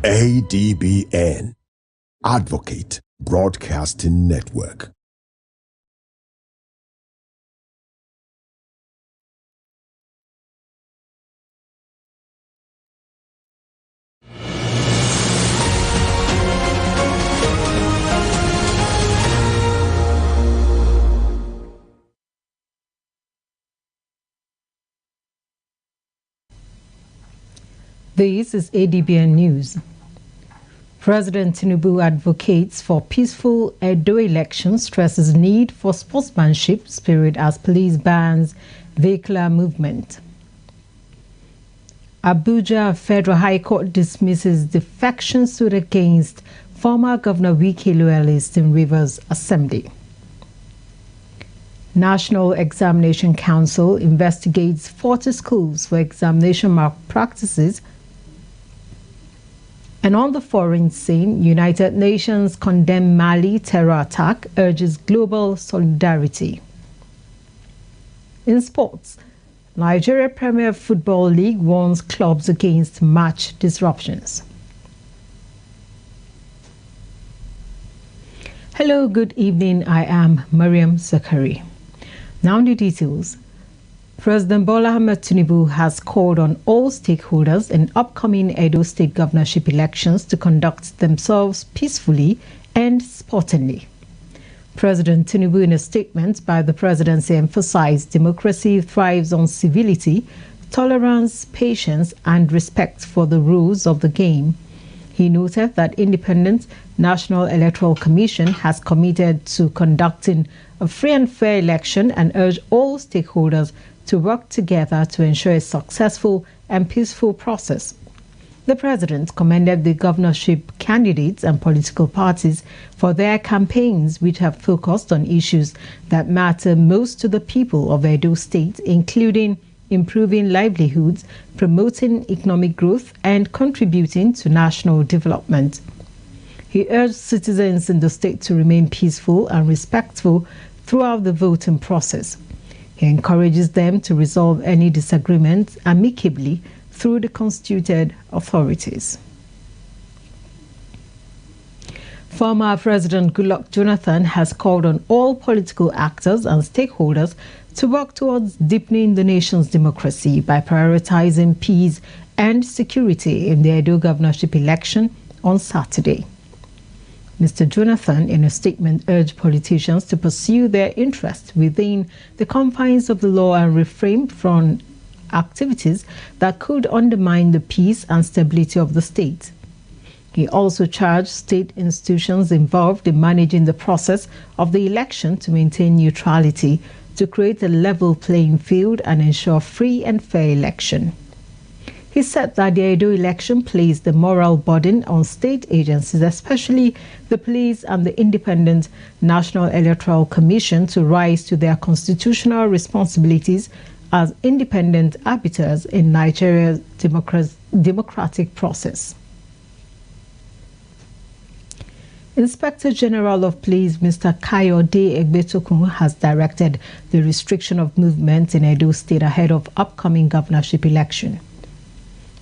Adbn, Advocate Broadcasting Network. This is Adbn News. President Tinubu advocates for peaceful Edo elections, stresses need for sportsmanship spirit as police bans vehicular movement. Abuja Federal High Court dismisses defection suit against former Governor Wike loyalist in Rivers Assembly. National Examination Council investigates 40 schools for examination malpractices. And on the foreign scene, United Nations condemn Mali terror attack, urges global solidarity. In sports, Nigeria Premier Football League warns clubs against match disruptions. Hello, good evening. I am Mariam Zakari. Now the details. President Bola Ahmed Tinubu has called on all stakeholders in upcoming Edo State governorship elections to conduct themselves peacefully and sportingly. President Tinubu, in a statement by the presidency, emphasized democracy thrives on civility, tolerance, patience, and respect for the rules of the game. He noted that Independent National Electoral Commission has committed to conducting a free and fair election and urged all stakeholders to work together to ensure a successful and peaceful process. The president commended the governorship candidates and political parties for their campaigns, which have focused on issues that matter most to the people of Edo State, including improving livelihoods, promoting economic growth, and contributing to national development. He urged citizens in the state to remain peaceful and respectful throughout the voting process. He encourages them to resolve any disagreements amicably through the constituted authorities. Former President Goodluck Jonathan has called on all political actors and stakeholders to work towards deepening the nation's democracy by prioritizing peace and security in the Edo governorship election on Saturday. Mr. Jonathan, in a statement, urged politicians to pursue their interests within the confines of the law and refrain from activities that could undermine the peace and stability of the state. He also charged state institutions involved in managing the process of the election to maintain neutrality, to create a level playing field and ensure free and fair election. He said that the Edo election placed the moral burden on state agencies, especially the police and the Independent National Electoral Commission, to rise to their constitutional responsibilities as independent arbiters in Nigeria's democratic process. Inspector General of Police Mr. Kayode Egbetokun has directed the restriction of movement in Edo State ahead of upcoming governorship election.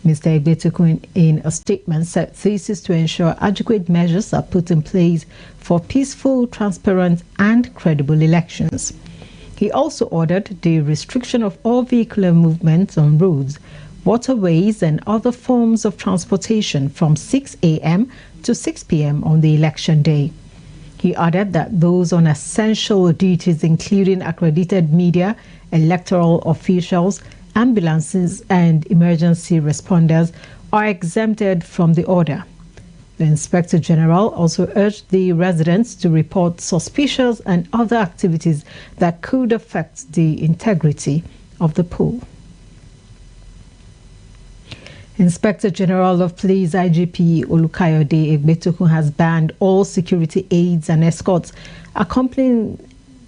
Mr. Egbetokun, in a statement, said this is to ensure adequate measures are put in place for peaceful, transparent, and credible elections. He also ordered the restriction of all vehicular movements on roads, waterways, and other forms of transportation from 6 a.m. to 6 p.m. on the election day. He added that those on essential duties, including accredited media, electoral officials, ambulances, and emergency responders, are exempted from the order. The Inspector General also urged the residents to report suspicious and other activities that could affect the integrity of the poll. Inspector General of Police IGP Olukayode Egbetokun has banned all security aides and escorts accompanying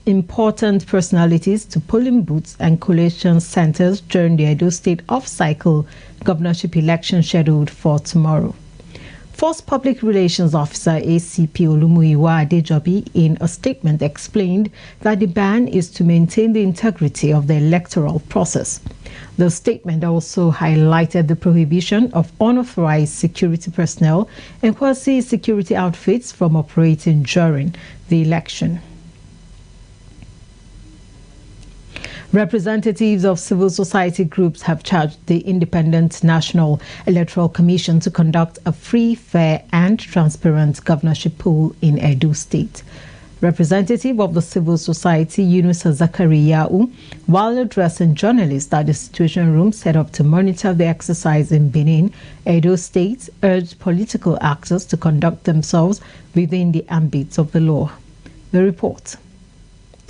important personalities to polling booths and collation centers during the Edo State off-cycle governorship election scheduled for tomorrow. Force Public Relations Officer ACP Olumuyiwa Adejobi, in a statement, explained that the ban is to maintain the integrity of the electoral process. The statement also highlighted the prohibition of unauthorized security personnel and quasi-security outfits from operating during the election. Representatives of civil society groups have charged the Independent National Electoral Commission to conduct a free, fair and transparent governorship poll in Edo State. Representative of the civil society, Yunusa Zakariau, while addressing journalists at the Situation Room set up to monitor the exercise in Benin, Edo State, urged political actors to conduct themselves within the ambit of the law. The report.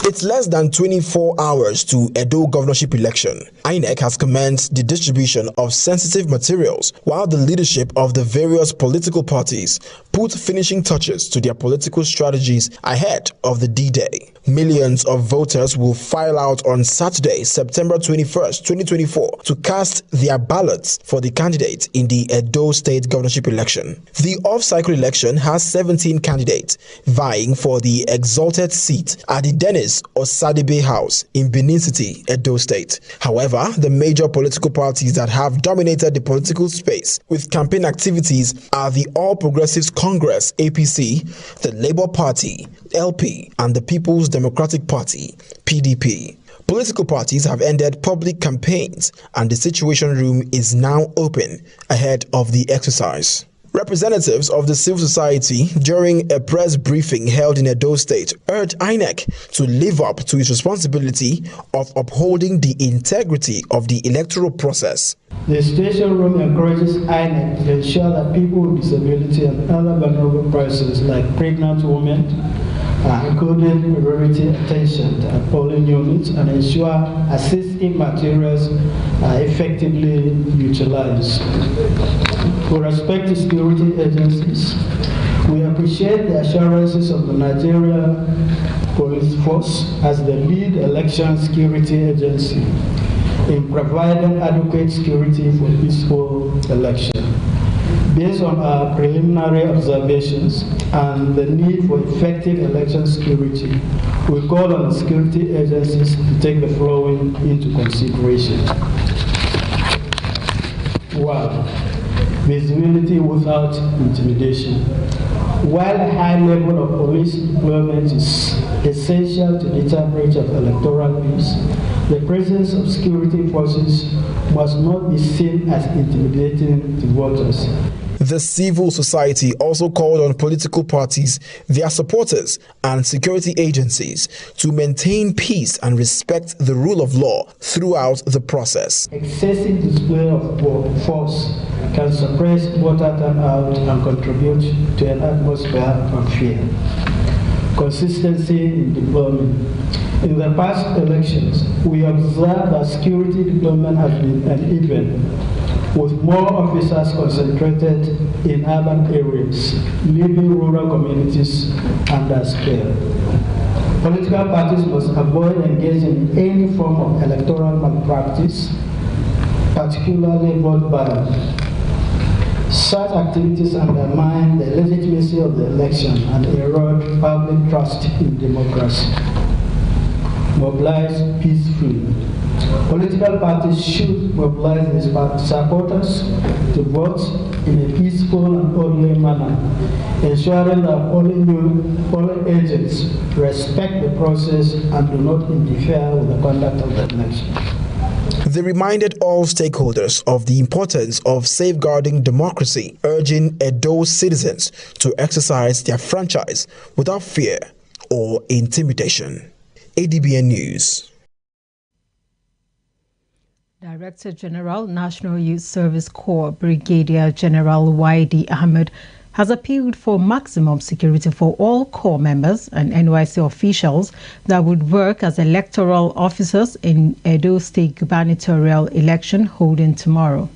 It's less than 24 hours to Edo governorship election. INEC has commenced the distribution of sensitive materials, while the leadership of the various political parties put finishing touches to their political strategies ahead of the D-Day. Millions of voters will file out on Saturday, September 21st, 2024, to cast their ballots for the candidates in the Edo State governorship election. The off-cycle election has 17 candidates vying for the exalted seat at the Dennis Osadibe House in Benin City, Edo State. However, the major political parties that have dominated the political space with campaign activities are the All Progressives Congress, APC, the Labour Party, LP, and the People's Democratic Party, PDP. Political parties have ended public campaigns, and the Situation Room is now open ahead of the exercise. Representatives of the civil society during a press briefing held in Edo State urged INEC to live up to its responsibility of upholding the integrity of the electoral process. The Situation Room encourages INEC to ensure that people with disability and other vulnerable persons like pregnant women are included priority attention at polling units and ensure assisting materials are effectively utilized. With respect to security agencies, we appreciate the assurances of the Nigeria Police Force as the lead election security agency in providing adequate security for peaceful election. Based on our preliminary observations and the need for effective election security, we call on security agencies to take the following into consideration. 1. Visibility without intimidation. While a high level of police deployment is essential to deter breach of electoral peace, the presence of security forces must not be seen as intimidating to voters. The civil society also called on political parties, their supporters, and security agencies to maintain peace and respect the rule of law throughout the process. Excessive display of force can suppress voter turnout and contribute to an atmosphere of fear. Consistency in deployment. In the past elections, we observed that security deployment has been uneven, with more officers concentrated in urban areas, leaving rural communities under spare. Political parties must avoid engaging in any form of electoral malpractice, particularly vote buying. Such activities undermine the legitimacy of the election and erode public trust in democracy. Mobilize peacefully. Political parties should mobilize their supporters to vote in a peaceful and orderly manner, ensuring that polling agents respect the process and do not interfere with the conduct of the election. They reminded all stakeholders of the importance of safeguarding democracy, urging Edo citizens to exercise their franchise without fear or intimidation. Adbn News. Director General, National Youth Service Corps, Brigadier General Y.D. Ahmed, has appealed for maximum security for all Corps members and NYC officials that would work as electoral officers in Edo State gubernatorial election holding tomorrow.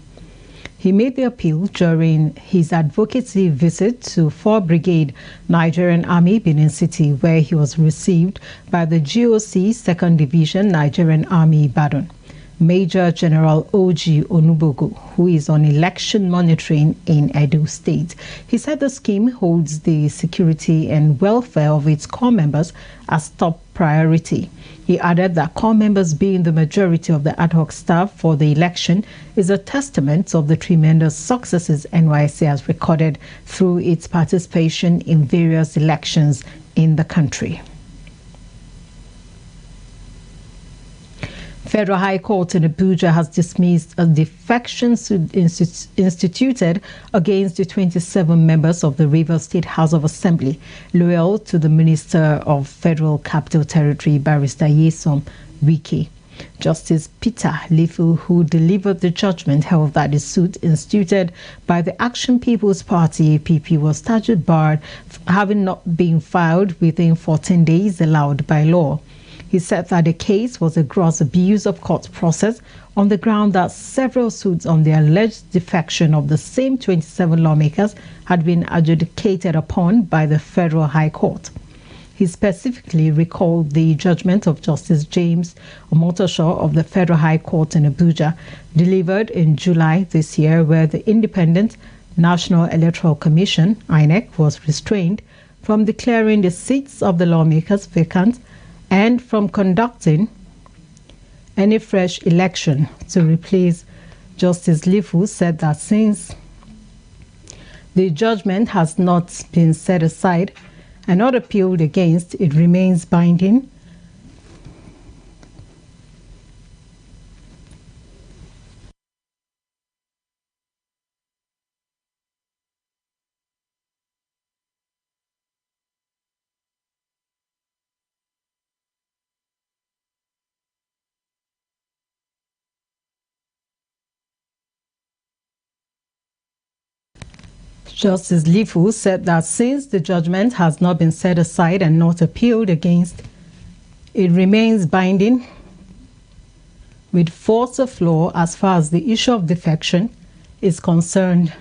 He made the appeal during his advocacy visit to 4 Brigade Nigerian Army, Benin City, where he was received by the GOC 2nd Division Nigerian Army Battalion. Major General Oji Onubogu, who is on election monitoring in Edo State. He said the scheme holds the security and welfare of its corps members as top priority. He added that corps members being the majority of the ad hoc staff for the election is a testament of the tremendous successes NYSC has recorded through its participation in various elections in the country. Federal High Court in Abuja has dismissed a defection suit instituted against the 27 members of the Rivers State House of Assembly, loyal to the Minister of Federal Capital Territory, Barrister Nyesom Wike. Justice Peter Lifu, who delivered the judgment, held that the suit instituted by the Action People's Party APP was statute barred, having not been filed within 14 days allowed by law. He said that the case was a gross abuse of court process on the ground that several suits on the alleged defection of the same 27 lawmakers had been adjudicated upon by the Federal High Court. He specifically recalled the judgment of Justice James Omotosho of the Federal High Court in Abuja, delivered in July this year, where the Independent National Electoral Commission, INEC, was restrained from declaring the seats of the lawmakers vacant and from conducting any fresh election to replace. Justice Lifu said that since the judgment has not been set aside and not appealed against, it remains binding. Justice Lifu said that since the judgment has not been set aside and not appealed against, it remains binding with force of law as far as the issue of defection is concerned.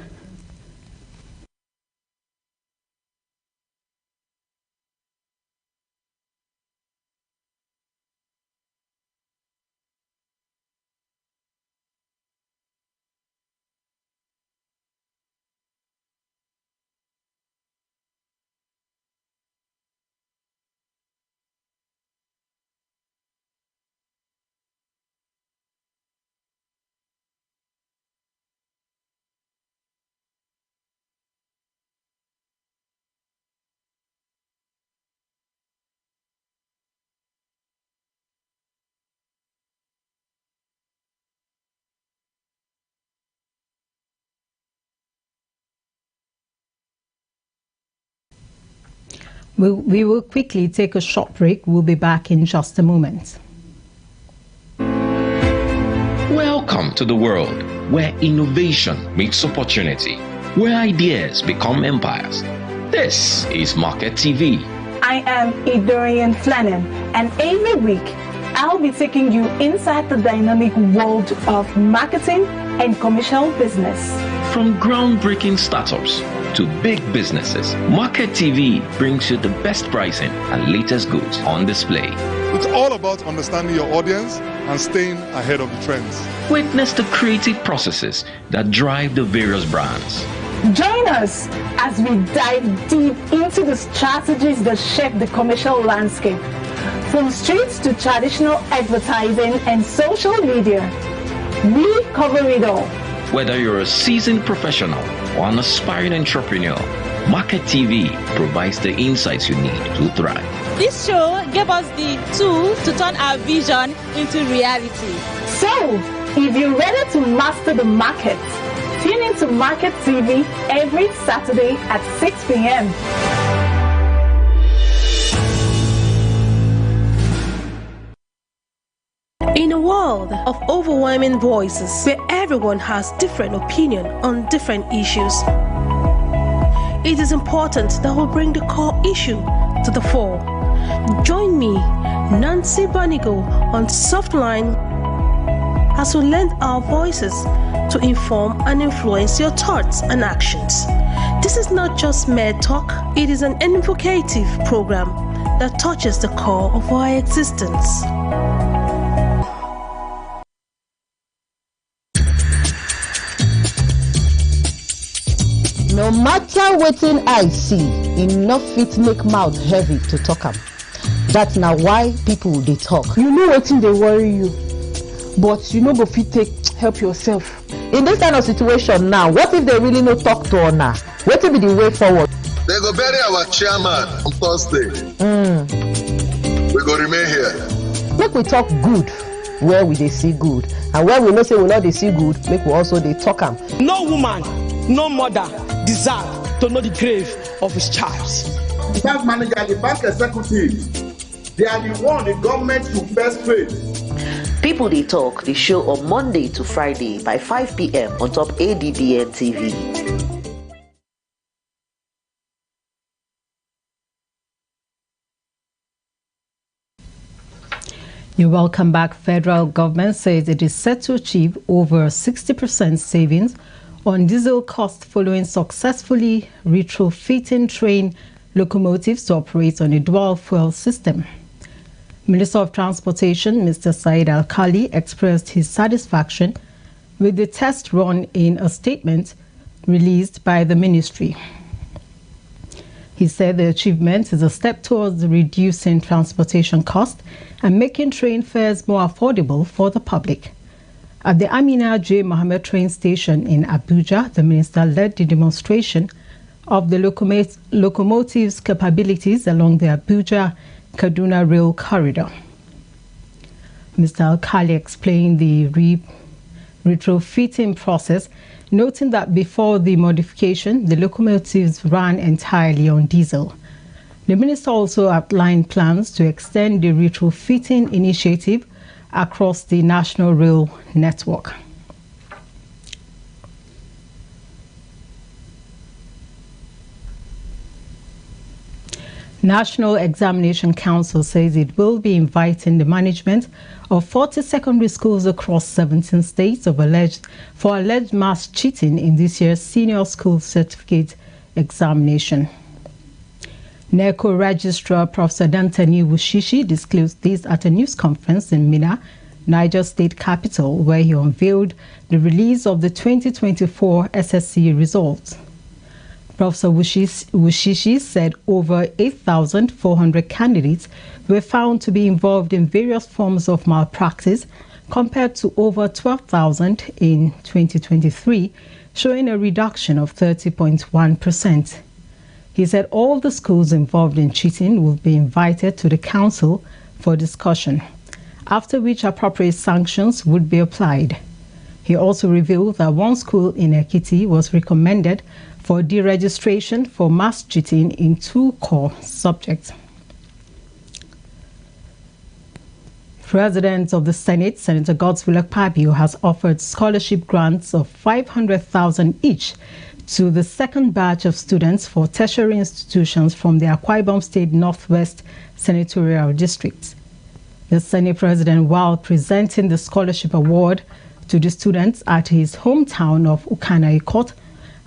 We will quickly take a short break. We'll be back in just a moment. Welcome to the world where innovation meets opportunity, where ideas become empires. This is Market TV. I am Idorian Flannan, and every week I'll be taking you inside the dynamic world of marketing and commercial business. From groundbreaking startups to big businesses, Market TV brings you the best pricing and latest goods on display. It's all about understanding your audience and staying ahead of the trends. Witness the creative processes that drive the various brands. Join us as we dive deep into the strategies that shape the commercial landscape. From streets to traditional advertising and social media, we cover it all. Whether you're a seasoned professional or an aspiring entrepreneur, Market TV provides the insights you need to thrive. This show gave us the tools to turn our vision into reality. So, if you're ready to master the market, tune into Market TV every Saturday at 6 p.m. In a world of overwhelming voices where everyone has different opinion on different issues, it is important that we bring the core issue to the fore. Join me, Nancy Banigo, on Softline as we lend our voices to inform and influence your thoughts and actions. This is not just mere talk, it is an educative program that touches the core of our existence. No matter wetin I see, enough fit make mouth heavy to talk am. That's now why people they talk. You know wetin dey worry you, but you no go fit take help yourself. In this kind of situation now, what if they really no talk to una? Wetin be the way forward? They go bury our chairman on Thursday. We go remain here. Make we talk good where we dey see good, and where we know say we not dey see good, make we also dey talk am. No woman, no mother deserve to know the grave of his child. The bank manager, the bank executive, they are the one the government should first pay. People They Talk, the show on Monday to Friday by 5 p.m. on top Adbn TV. You're welcome back. Federal government says it is set to achieve over 60% savings on diesel cost following successfully retrofitting train locomotives to operate on a dual fuel system. Minister of Transportation, Mr. Said Al-Khali, expressed his satisfaction with the test run in a statement released by the ministry. He said the achievement is a step towards reducing transportation costs and making train fares more affordable for the public. At the Amina J. Mohammed train station in Abuja, the minister led the demonstration of the locomotive's capabilities along the Abuja-Kaduna rail corridor. Mr. Al-Khali explained the retrofitting process, noting that before the modification, the locomotives ran entirely on diesel. The minister also outlined plans to extend the retrofitting initiative across the national rail network. National Examination Council says it will be inviting the management of 40 secondary schools across 17 states for alleged mass cheating in this year's senior school certificate examination. NECO Registrar Professor Dantani Wushishi disclosed this at a news conference in Minna, Niger State capital, where he unveiled the release of the 2024 SSC results. Professor Wushishi said over 8,400 candidates were found to be involved in various forms of malpractice, compared to over 12,000 in 2023, showing a reduction of 30.1%. He said all the schools involved in cheating will be invited to the council for discussion, after which appropriate sanctions would be applied. He also revealed that one school in Ekiti was recommended for deregistration for mass cheating in 2 core subjects. President of the Senate, Senator Godswill Akpabio, has offered scholarship grants of 500,000 each to the second batch of students for tertiary institutions from the Akwa Ibom State Northwest Senatorial District. The Senate President, while presenting the scholarship award to the students at his hometown of Ukana Ikot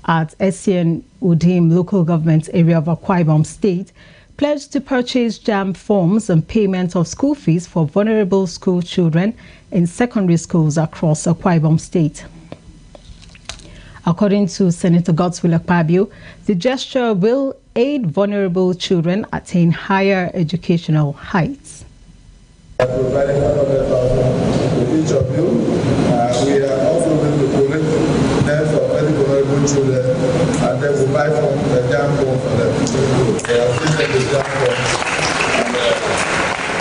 at Essien Udim local government area of Akwa Ibom State, pledged to purchase JAMB forms and payment of school fees for vulnerable school children in secondary schools across Akwa Ibom State. According to Senator Godswill Akpabio, the gesture will aid vulnerable children attain higher educational heights. Providing 100,000 to each of you. We are also going to collect names of very vulnerable children, and then we'll buy from the JAMB form for them. They are sitting the JAMB form,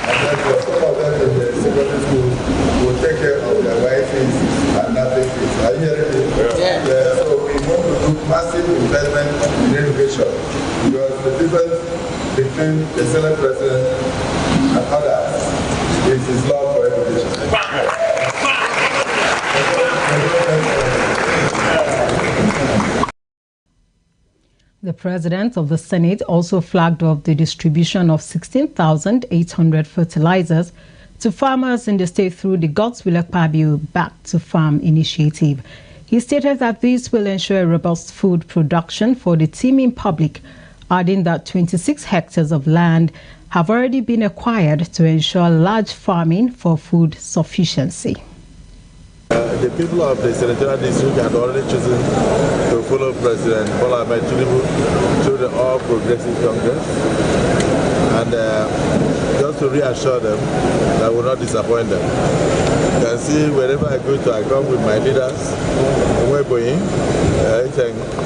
and then for some of them in the secondary school will take care of their wives and nothing fees. Are you hearing me? Yeah. So we want to do massive investment in education, because the difference between the Senate President and others is his love for education. The President of the Senate also flagged off the distribution of 16,800 fertilizers to farmers in the state through the Godswill Akpabio Back to Farm initiative. He stated that this will ensure robust food production for the teeming public, adding that 26 hectares of land have already been acquired to ensure large farming for food sufficiency. We the people of the senatorial district had already chosen to follow President Bola Ahmed Tinubu through the All Progressive Congress. And just to reassure them that I will not disappoint them. You can see wherever I go to, I come with my leaders, Weboyin,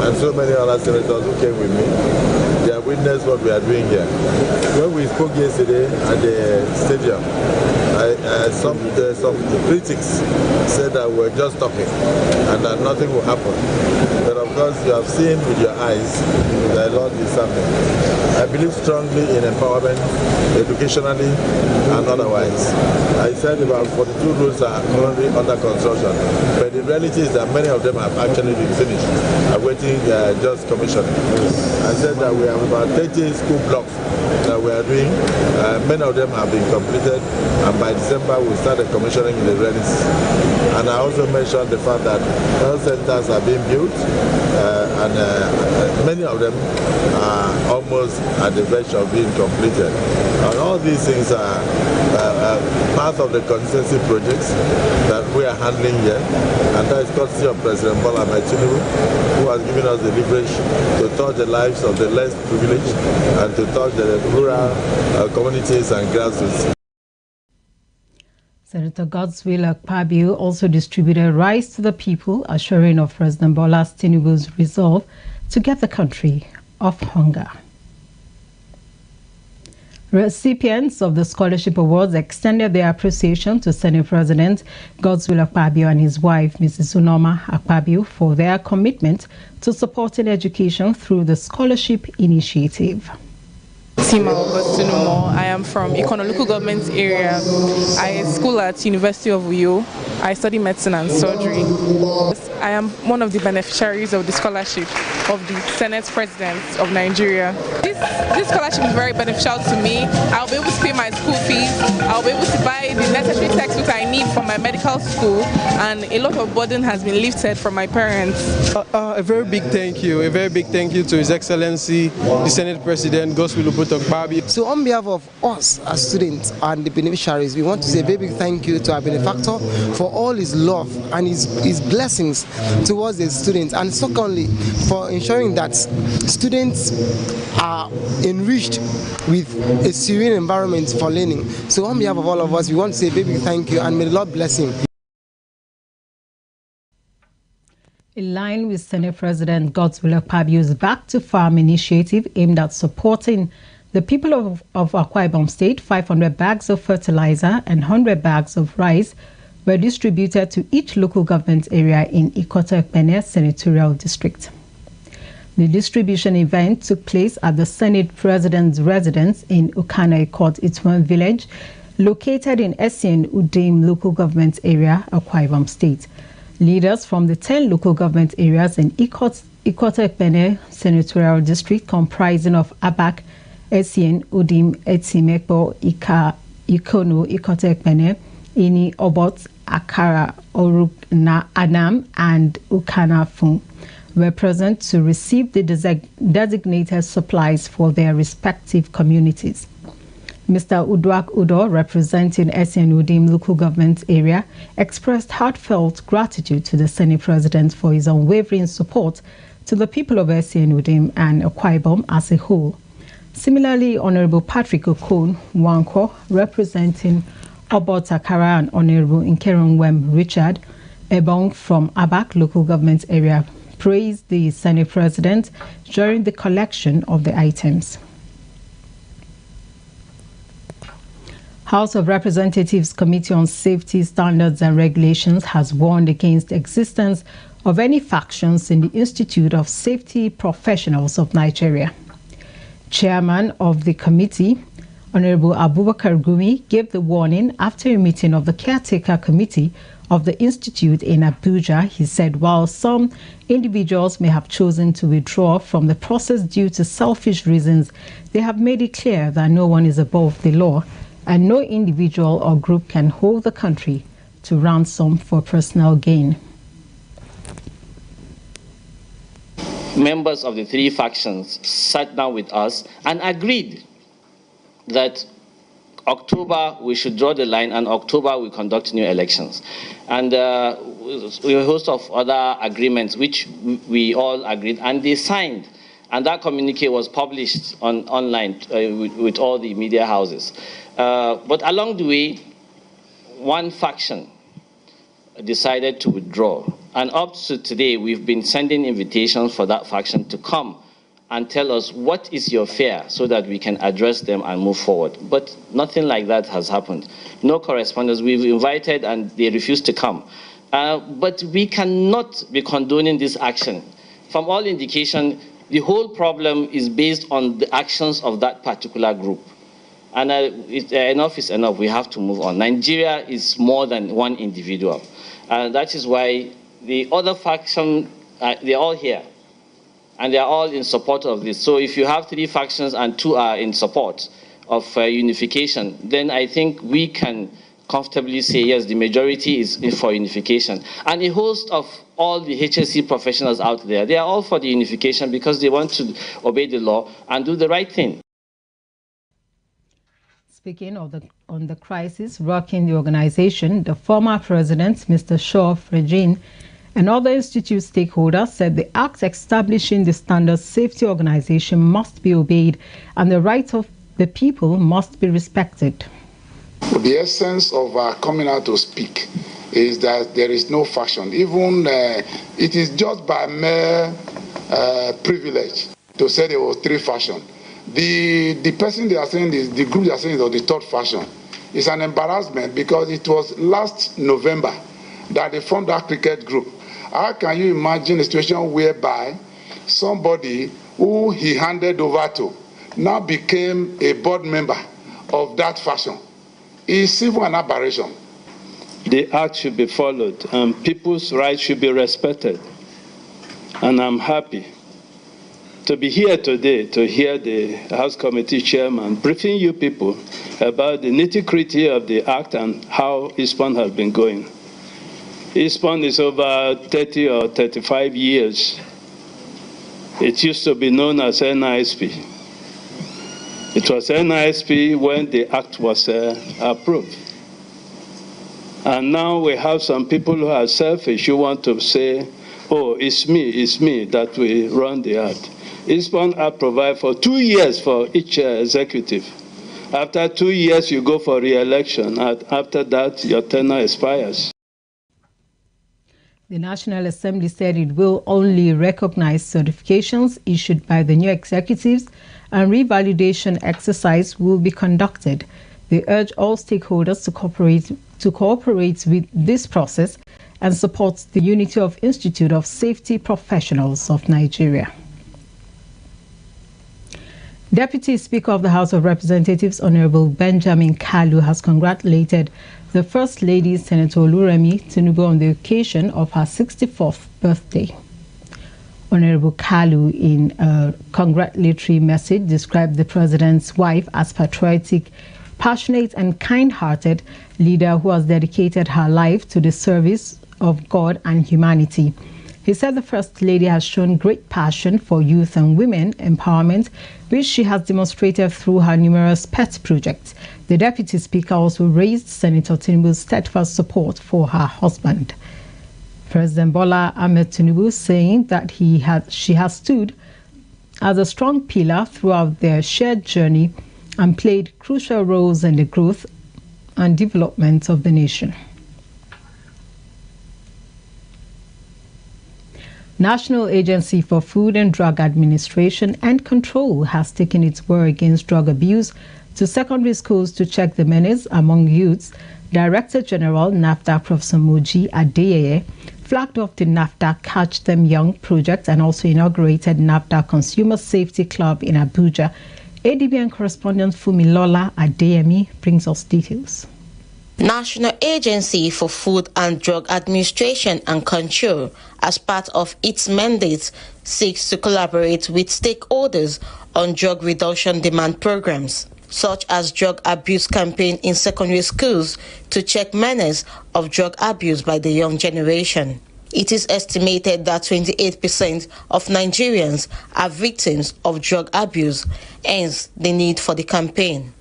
and so many other senators who came with me. They have witnessed what we are doing here. When we spoke yesterday at the stadium, some critics said that we're just talking and that nothing will happen. But of course, you have seen with your eyes that a lot is happening. I believe strongly in empowerment, educationally and otherwise. I said about 42 roads are currently under construction, but the reality is that many of them have actually been finished, awaiting just commissioning. I said that we have about 30 school blocks that we are doing. Many of them have been completed, and by December we'll start the commissioning in the rainy season. And I also mentioned the fact that health centers are being built, and many of them are almost at the verge of being completed. And all these things are part of the consistency projects that we are handling here, and that is courtesy of President Bola Ahmed Tinubu, who has given us the leverage to touch the lives of the less privileged and to touch the rural communities and grassroots. Senator Godswill Akpabio also distributed rice to the people, assuring of President Bola Tinubu's resolve to get the country off hunger. Recipients of the scholarship awards extended their appreciation to Senate President Godswill Akpabio and his wife, Mrs. Unoma Akpabio, for their commitment to supporting education through the scholarship initiative. I am from Ikono local government area. I school at University of Uyo. I study medicine and surgery. I am one of the beneficiaries of the scholarship of the Senate President of Nigeria. This scholarship is very beneficial to me. I'll be able to pay my school fees. I'll be able to buy the necessary textbooks I need for my medical school, and a lot of burden has been lifted from my parents. A very big thank you to His Excellency, the Senate President, Godswill Akpabio. So on behalf of us as students and the beneficiaries, we want to say a very big thank you to our benefactor for all his love and his blessings towards the students, and secondly for ensuring that students are enriched with a serene environment for learning. So on behalf of all of us, we want to say a very big thank you, and may the Lord bless him. In line with Senate President Godswill Akpabio's Back to Farm initiative aimed at supporting the people of Akwa Ibom State, 500 bags of fertilizer and 100 bags of rice were distributed to each local government area in Ikotokpene Senatorial District. The distribution event took place at the Senate President's residence in Ukana Ikot Itwan village, located in Essien Udim local government area, Akwa Ibom State. Leaders from the 10 local government areas in Ikotokpene Senatorial District, comprising of Abak, Essien, Udim, Etimekbo, Ikono, Ikotokpene, Ini, Obot, Akara, Oruk, Anam, and Ukanafun, were present to receive the designated supplies for their respective communities. Mr. Udwak Udo, representing Essien Udim local government area, expressed heartfelt gratitude to the Senate President for his unwavering support to the people of Essien Udim and Akwa Ibom as a whole. Similarly, Honorable Patrick Okon Wanko, representing Obot Akara, and Honorable Nkerongwem Richard Ebong from Abak local government area praised the Senate President during the collection of the items. House of Representatives Committee on Safety Standards and Regulations has warned against the existence of any factions in the Institute of Safety Professionals of Nigeria. Chairman of the committee, Honorable Abubakar Gumi, gave the warning after a meeting of the caretaker committee of the Institute in Abuja. He said while some individuals may have chosen to withdraw from the process due to selfish reasons, they have made it clear that no one is above the law and no individual or group can hold the country to ransom for personal gain. Members of the three factions sat down with us and agreed that October, we should draw the line, and October, we conduct new elections. And a host of other agreements, which we all agreed, and they signed. And that communique was published online with all the media houses. But along the way, one faction decided to withdraw. And up to today, we've been sending invitations for that faction to come and tell us what is your fear so that we can address them and move forward. But nothing like that has happened. No correspondence. We've invited and they refused to come. But we cannot be condoning this action. From all indication, the whole problem is based on the actions of that particular group. And enough is enough. We have to move on. Nigeria is more than one individual. And that is why the other faction, they're all here. And they're all in support of this. So if you have 3 factions and 2 are in support of unification, then I think we can comfortably say, yes, the majority is for unification. And a host of all the HSC professionals out there, they are all for the unification because they want to obey the law and do the right thing. Speaking on the crisis rocking the organization, the former president, Mr. Shaw Frejin, and other institute stakeholders said the act establishing the Standard Safety Organization must be obeyed and the rights of the people must be respected. The essence of our coming out to speak is that there is no faction. Even it is just by mere privilege to say there was 3 factions. The person they are saying is, the group they are saying is of the 3rd faction. It's an embarrassment because it was last November that they formed that cricket group. How can you imagine a situation whereby somebody who he handed over to now became a board member of that faction? It's even an aberration. The act should be followed and people's rights should be respected. And I'm happy to be here today to hear the House Committee Chairman briefing you people about the nitty-gritty of the act and how ISPON has been going. ISPON is over 30 or 35 years. It used to be known as NISP. It was NISP when the act was approved. And now we have some people who are selfish who want to say, oh, it's me that will run the act. ISPON Act provides for 2 years for each executive. After 2 years, you go for re-election. After that, your tenure expires. The National Assembly said it will only recognize certifications issued by the new executives and revalidation exercise will be conducted. They urge all stakeholders to cooperate with this process and support the unity of Institute of Safety Professionals of Nigeria. Deputy Speaker of the House of Representatives, Honorable Benjamin Kalu, has congratulated the First Lady, Senator Oluremi Tinubu, on the occasion of her 64th birthday. Honorable Kalu, in a congratulatory message, described the President's wife as patriotic, passionate and kind-hearted leader who has dedicated her life to the service of God and humanity. He said the First Lady has shown great passion for youth and women empowerment, which she has demonstrated through her numerous pet projects. The Deputy Speaker also raised Senator Tinubu's steadfast support for her husband. President Bola Ahmed Tinubu saying that she has stood as a strong pillar throughout their shared journey and played crucial roles in the growth and development of the nation. National Agency for Food and Drug Administration and Control has taken its war against drug abuse to secondary schools to check the menace among youths. Director General NAFDAC Professor Moji Adeyeye flagged off the NAFDAC Catch Them Young project and also inaugurated NAFDAC Consumer Safety Club in Abuja. ADBN correspondent Fumilola Adeyemi brings us details. National Agency for Food and Drug Administration and Control, as part of its mandate, seeks to collaborate with stakeholders on drug reduction demand programs, such as drug abuse campaign in secondary schools to check menace of drug abuse by the young generation. It is estimated that 28% of Nigerians are victims of drug abuse, hence the need for the campaign.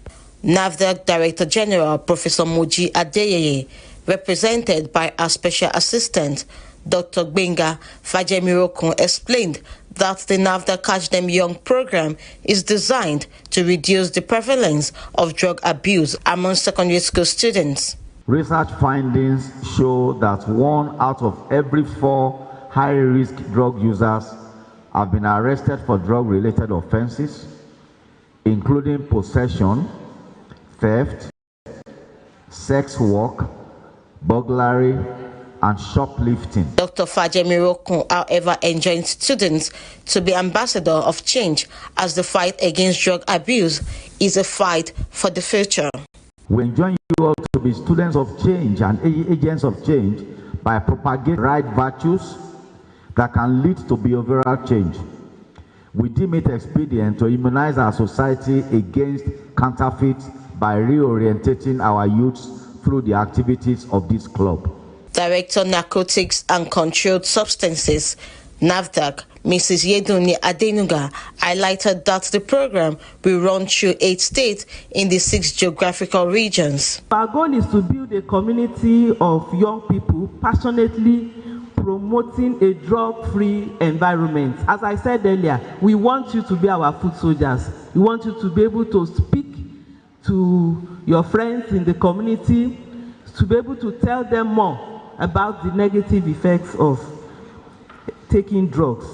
NAFDAC Director General Professor Moji Adeyeye, represented by our Special Assistant, Dr. Gbenga Fajemirokun, explained that the NAFDAC Catch Them Young program is designed to reduce the prevalence of drug abuse among secondary school students. Research findings show that 1 out of every 4 high-risk drug users have been arrested for drug-related offenses, including possession, theft, sex work, burglary, and shoplifting. Dr. Fajemirokun, however, enjoined students to be ambassador of change, as the fight against drug abuse is a fight for the future. We enjoin you all to be students of change and agents of change by propagating right virtues that can lead to behavioral change. We deem it expedient to immunize our society against counterfeits by reorientating our youths through the activities of this club. Director Narcotics and Controlled Substances, NAFDAC, Mrs. Yeduni Adenuga, highlighted that the program will run through 8 states in the 6 geographical regions. Our goal is to build a community of young people passionately promoting a drug-free environment. As I said earlier, we want you to be our foot soldiers. We want you to be able to speak to your friends in the community, to be able to tell them more about the negative effects of taking drugs.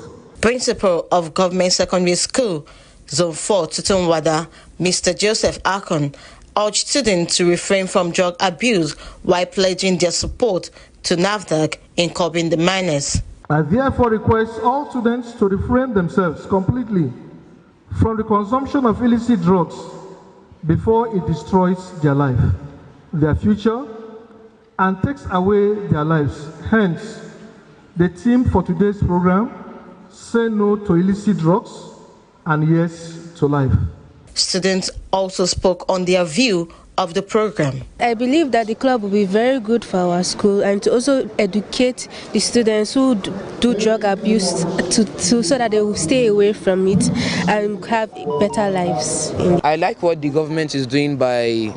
Principal of Government Secondary School, Zone 4, Tutunwada, Mr. Joseph Akon, urged students to refrain from drug abuse while pledging their support to NAFDAC in curbing the menace. I therefore request all students to refrain themselves completely from the consumption of illicit drugs before it destroys their life, their future, and takes away their lives. Hence, the theme for today's program, Say No to Illicit Drugs and Yes to Life. Students also spoke on their view of the program. I believe that the club will be very good for our school and to also educate the students who do drug abuse so that they will stay away from it and have better lives. I like what the government is doing by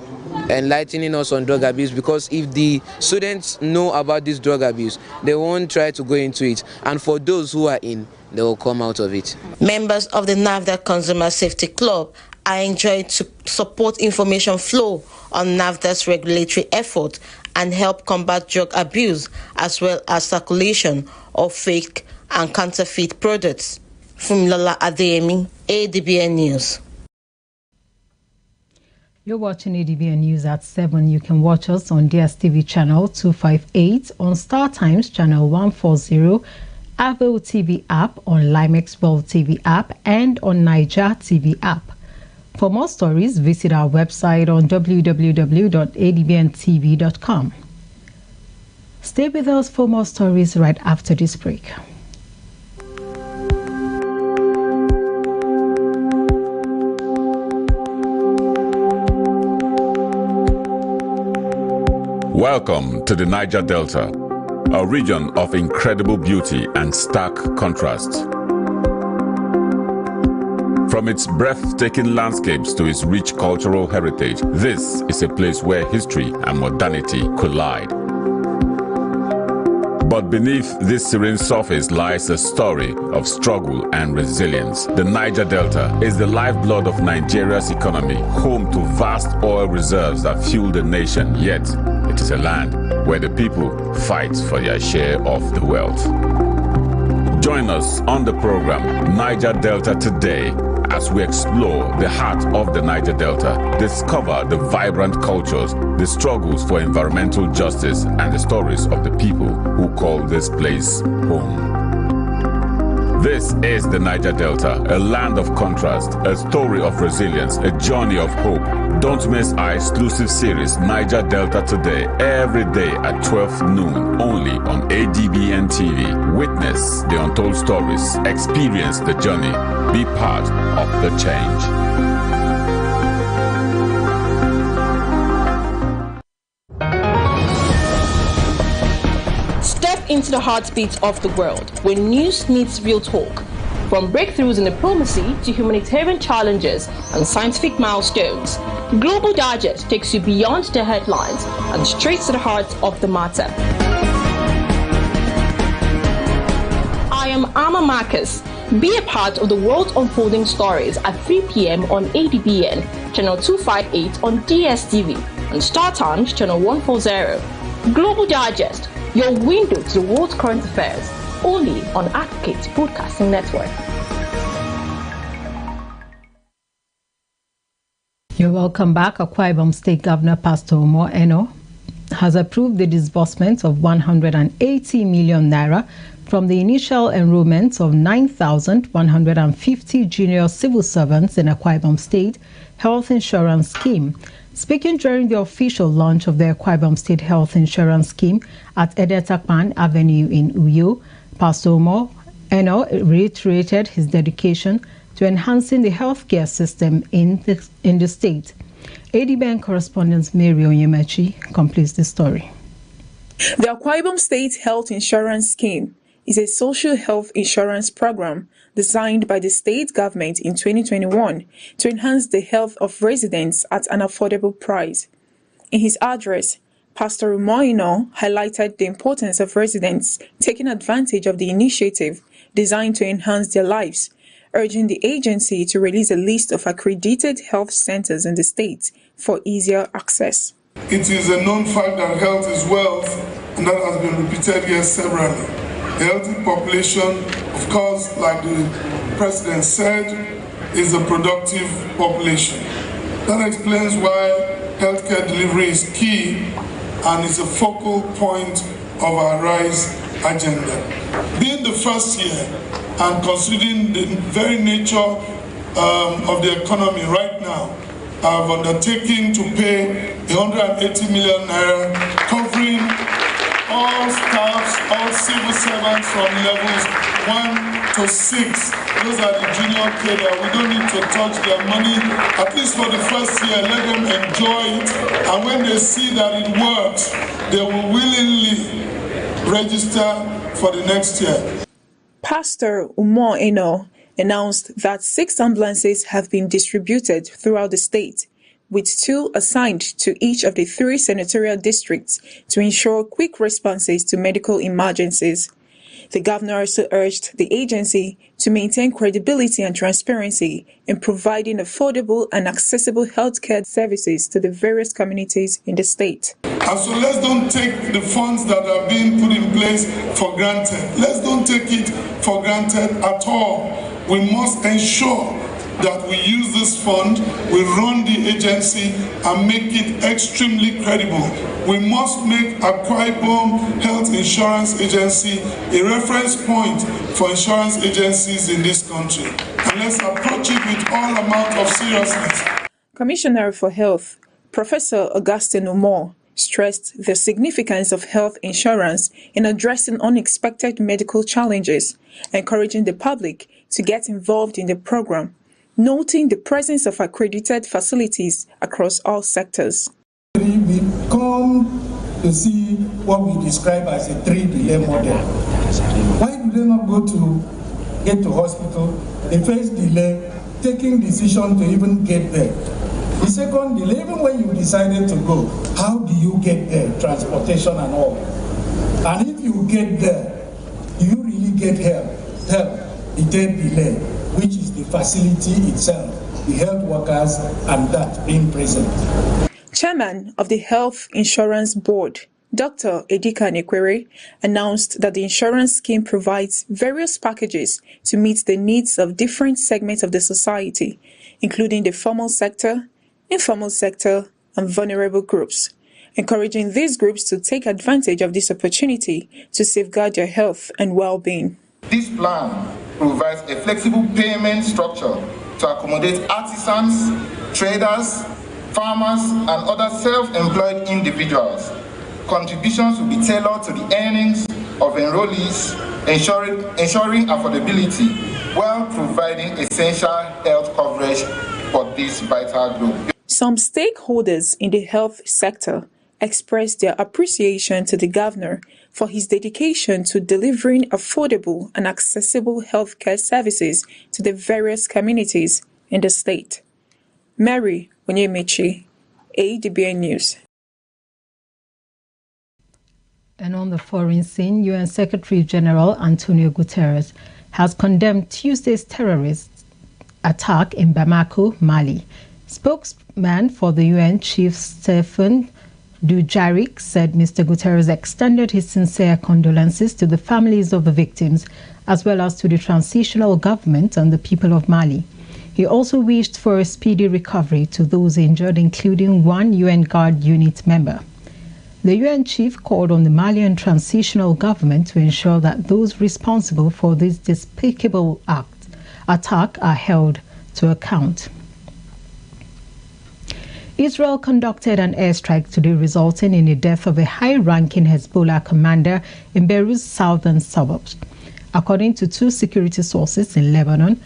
enlightening us on drug abuse, because if the students know about this drug abuse, they won't try to go into it, and for those who are in, they will come out of it. Members of the NAFDAC Consumer Safety Club are enjoined to support information flow on NAFDAC's regulatory effort and help combat drug abuse, as well as circulation of fake and counterfeit products. Funmilola Adeyemi, Adbn News. You're watching ADBN News at 7. You can watch us on DSTV channel 258, on Star Times channel 140, Avo TV app, on Limex World TV app, and on Niger TV app. For more stories, visit our website on www.adbntv.com. Stay with us for more stories right after this break. Welcome to the Niger Delta, a region of incredible beauty and stark contrast. From its breathtaking landscapes to its rich cultural heritage, this is a place where history and modernity collide. But beneath this serene surface lies a story of struggle and resilience. The Niger Delta is the lifeblood of Nigeria's economy, home to vast oil reserves that fuel the nation, yet it is a land where the people fight for their share of the wealth. Join us on the program Niger Delta Today as we explore the heart of the Niger Delta, discover the vibrant cultures, the struggles for environmental justice, and the stories of the people who call this place home. This is the Niger Delta, a land of contrast, a story of resilience, a journey of hope. Don't miss our exclusive series, Niger Delta Today, every day at 12 noon, only on ADBN TV. Witness the untold stories, experience the journey, be part of the change. Step into the heartbeat of the world, where news meets real talk. From breakthroughs in diplomacy to humanitarian challenges and scientific milestones, Global Digest takes you beyond the headlines and straight to the heart of the matter. I am Amma Marcus. Be a part of the world's unfolding stories at 3 p.m. on Adbn, channel 258 on DSTV, and Star Times, channel 140. Global Digest, your window to the world's current affairs, only on Advocate Broadcasting Network. You're welcome back. Akwa Ibom State Governor Pastor Umo Eno has approved the disbursement of 180 million naira from the initial enrollment of 9,150 junior civil servants in Akwa Ibom State Health Insurance Scheme. Speaking during the official launch of the Akwa Ibom State Health Insurance Scheme at Edetakpan Avenue in Uyo, Pastor Umo Eno reiterated his dedication to enhancing the healthcare system in the state. Adbn correspondent Mary Onyemachi completes the story. The Akwa Ibom State Health Insurance Scheme is a social health insurance program designed by the state government in 2021 to enhance the health of residents at an affordable price. In his address, Pastor Umo Eno highlighted the importance of residents taking advantage of the initiative designed to enhance their lives, urging the agency to release a list of accredited health centers in the state for easier access. It is a known fact that health is wealth, and that has been repeated here severally. A healthy population, of course, like the President said, is a productive population. That explains why healthcare delivery is key and is a focal point of our RISE agenda. Being the first year and considering the very nature of the economy right now, I've undertaken to pay 180 million naira, covering all staffs, all civil servants from levels 1 to 6. Those are the junior cadre. We don't need to touch their money. At least for the first year, let them enjoy it. And when they see that it works, they will willingly register for the next year. Pastor Umo Eno announced that 6 ambulances have been distributed throughout the state, with 2 assigned to each of the 3 senatorial districts to ensure quick responses to medical emergencies. The governor also urged the agency to maintain credibility and transparency in providing affordable and accessible healthcare services to the various communities in the state. And so let's don't take the funds that are being put in place for granted. Let's don't take it for granted at all. We must ensure that we use this fund, we run the agency and make it extremely credible. We must make Akwa Ibom Health Insurance Agency a reference point for insurance agencies in this country. And let's approach it with all amount of seriousness. Commissioner for Health, Professor Augustine Umo, stressed the significance of health insurance in addressing unexpected medical challenges, encouraging the public to get involved in the program, noting the presence of accredited facilities across all sectors. We come to see what we describe as a 3-delay model. Why do they not go to get to hospital? The first delay, taking decision to even get there. The second delay, even when you decided to go, how do you get there? Transportation and all. And if you get there, do you really get help? The third delay, which is the facility itself, the health workers, and that being present. Chairman of the Health Insurance Board, Dr. Edika Nekwere, announced that the insurance scheme provides various packages to meet the needs of different segments of the society, including the formal sector, informal sector, and vulnerable groups, encouraging these groups to take advantage of this opportunity to safeguard their health and well-being. This plan provides a flexible payment structure to accommodate artisans, traders, farmers, and other self-employed individuals. Contributions will be tailored to the earnings of enrollees, ensuring affordability while providing essential health coverage for this vital group. Some stakeholders in the health sector expressed their appreciation to the governor for his dedication to delivering affordable and accessible healthcare services to the various communities in the state. Mary Onyemechi, Adbn News. And on the foreign scene, UN Secretary General Antonio Guterres has condemned Tuesday's terrorist attack in Bamako, Mali. Spokesman for the UN Chief Stephen Dujarric said Mr. Guterres extended his sincere condolences to the families of the victims, as well as to the transitional government and the people of Mali. He also wished for a speedy recovery to those injured, including one UN Guard unit member. The UN chief called on the Malian transitional government to ensure that those responsible for this despicable attack are held to account. Israel conducted an airstrike today, resulting in the death of a high-ranking Hezbollah commander in Beirut's southern suburbs. According to two security sources in Lebanon,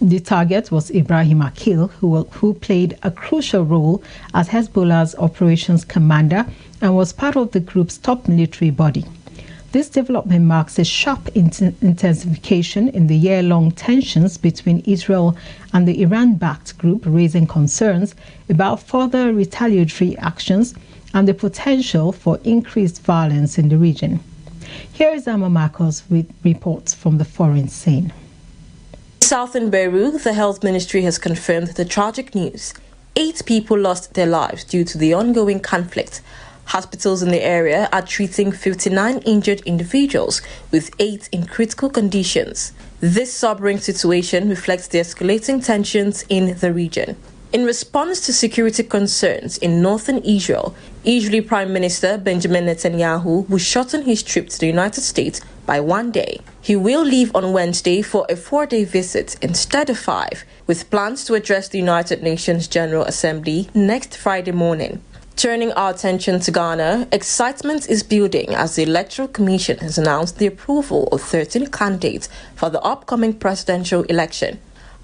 the target was Ibrahim Akil, who played a crucial role as Hezbollah's operations commander and was part of the group's top military body. This development marks a sharp intensification in the year-long tensions between Israel and the Iran-backed group, raising concerns about further retaliatory actions and the potential for increased violence in the region. Here is Amma Marcos with reports from the foreign scene. South in Beirut, the health ministry has confirmed the tragic news. 8 people lost their lives due to the ongoing conflict. Hospitals in the area are treating 59 injured individuals, with 8 in critical conditions. This sobering situation reflects the escalating tensions in the region. In response to security concerns in northern Israel, Israeli Prime Minister Benjamin Netanyahu will shorten his trip to the United States by 1 day. He will leave on Wednesday for a 4-day visit instead of 5, with plans to address the United Nations General Assembly next Friday morning. Turning our attention to Ghana, excitement is building as the Electoral Commission has announced the approval of 13 candidates for the upcoming presidential election.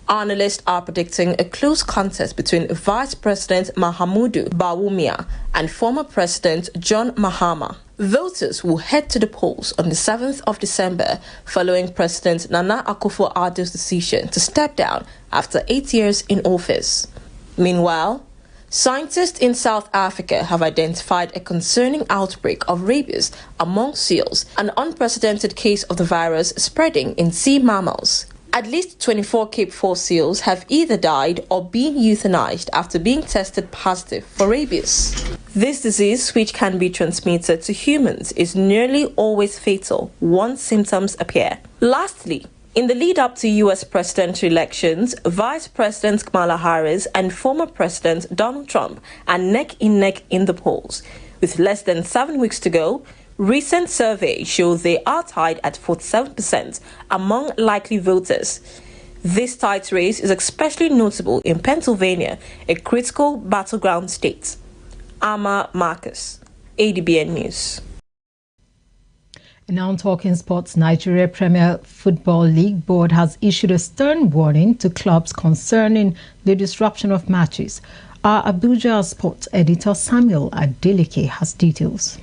Analysts are predicting a close contest between Vice President Mahamudu Bawumia and former President John Mahama. Voters will head to the polls on the 7th of December following President Nana Akufo-Addo's decision to step down after 8 years in office. Meanwhile, scientists in South Africa have identified a concerning outbreak of rabies among seals, an unprecedented case of the virus spreading in sea mammals. At least 24 Cape 4 seals have either died or been euthanized after being tested positive for rabies. This disease, which can be transmitted to humans, is nearly always fatal once symptoms appear. Lastly, in the lead-up to U.S. presidential elections, Vice President Kamala Harris and former President Donald Trump are neck-and-neck in the polls. With less than 7 weeks to go, recent surveys show they are tied at 47% among likely voters. This tight race is especially notable in Pennsylvania, a critical battleground state. Amma Marcus, Adbn News. Now talking sports, Nigeria Premier Football League Board has issued a stern warning to clubs concerning the disruption of matches. Our Abuja sports editor Samuel Adeleke has details.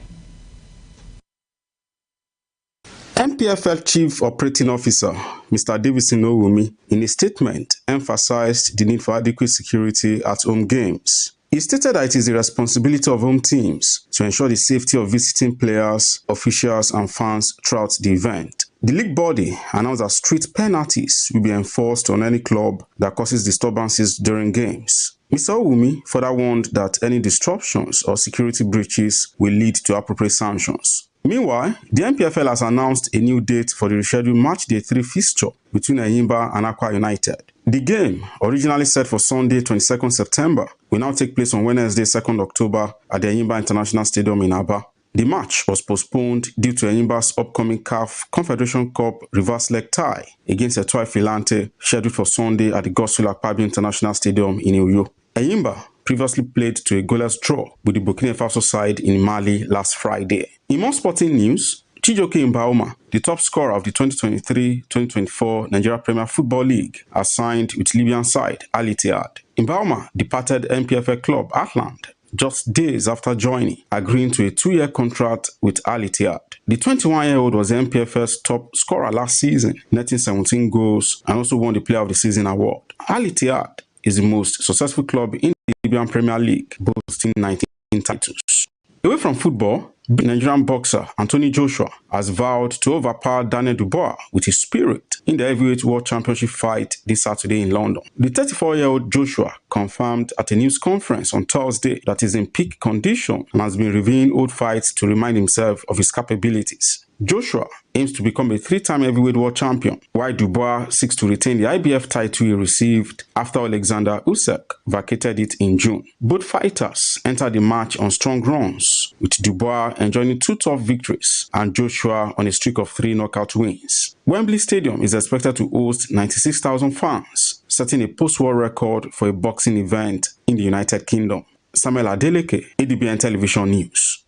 MPFL Chief Operating Officer Mr. Davison Owumi, in a statement, emphasized the need for adequate security at home games. He stated that it is the responsibility of home teams to ensure the safety of visiting players, officials, and fans throughout the event. The league body announced that strict penalties will be enforced on any club that causes disturbances during games. Mr. Owumi further warned that any disruptions or security breaches will lead to appropriate sanctions. Meanwhile, the MPFL has announced a new date for the rescheduled Matchday 3 fixture between Enyimba and Akwa United. The game, originally set for Sunday 22nd September, will now take place on Wednesday 2nd October at the Enyimba International Stadium in Aba. The match was postponed due to Enyimba's upcoming CAF Confederation Cup reverse leg tie against Etoile Filante, scheduled for Sunday at the Godswill Akpabio International Stadium in Uyo. Enyimba previously played to a goalless draw with the Burkina Faso side in Mali last Friday. In more sporting news, Chijioke Mbauma, the top scorer of the 2023-2024 Nigeria Premier Football League, has signed with Libyan side Al Ittihad. Mbauma departed MPFL club Atlant just days after joining, agreeing to a 2-year contract with Al Ittihad. The 21-year-old was the NPFL's top scorer last season, netting 17 goals and also won the Player of the Season award. Al Ittihad is the most successful club in the Libyan Premier League, boasting 19 titles. Away from football, Nigerian boxer Anthony Joshua has vowed to overpower Daniel Dubois with his spirit in the heavyweight world championship fight this Saturday in London. The 34-year-old Joshua confirmed at a news conference on Thursday that he's in peak condition and has been reviewing old fights to remind himself of his capabilities. Joshua aims to become a 3-time heavyweight world champion, while Dubois seeks to retain the IBF title he received after Alexander Usyk vacated it in June. Both fighters entered the match on strong runs, with Dubois enjoying 2 tough victories and Joshua on a streak of 3 knockout wins. Wembley Stadium is expected to host 96,000 fans, setting a post-war record for a boxing event in the United Kingdom. Samuel Adeleke, Adbn Television News.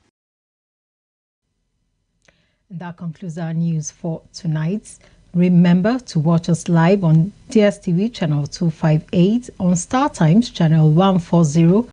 That concludes our news for tonight. Remember to watch us live on DSTV channel 258, on Star Times channel 140,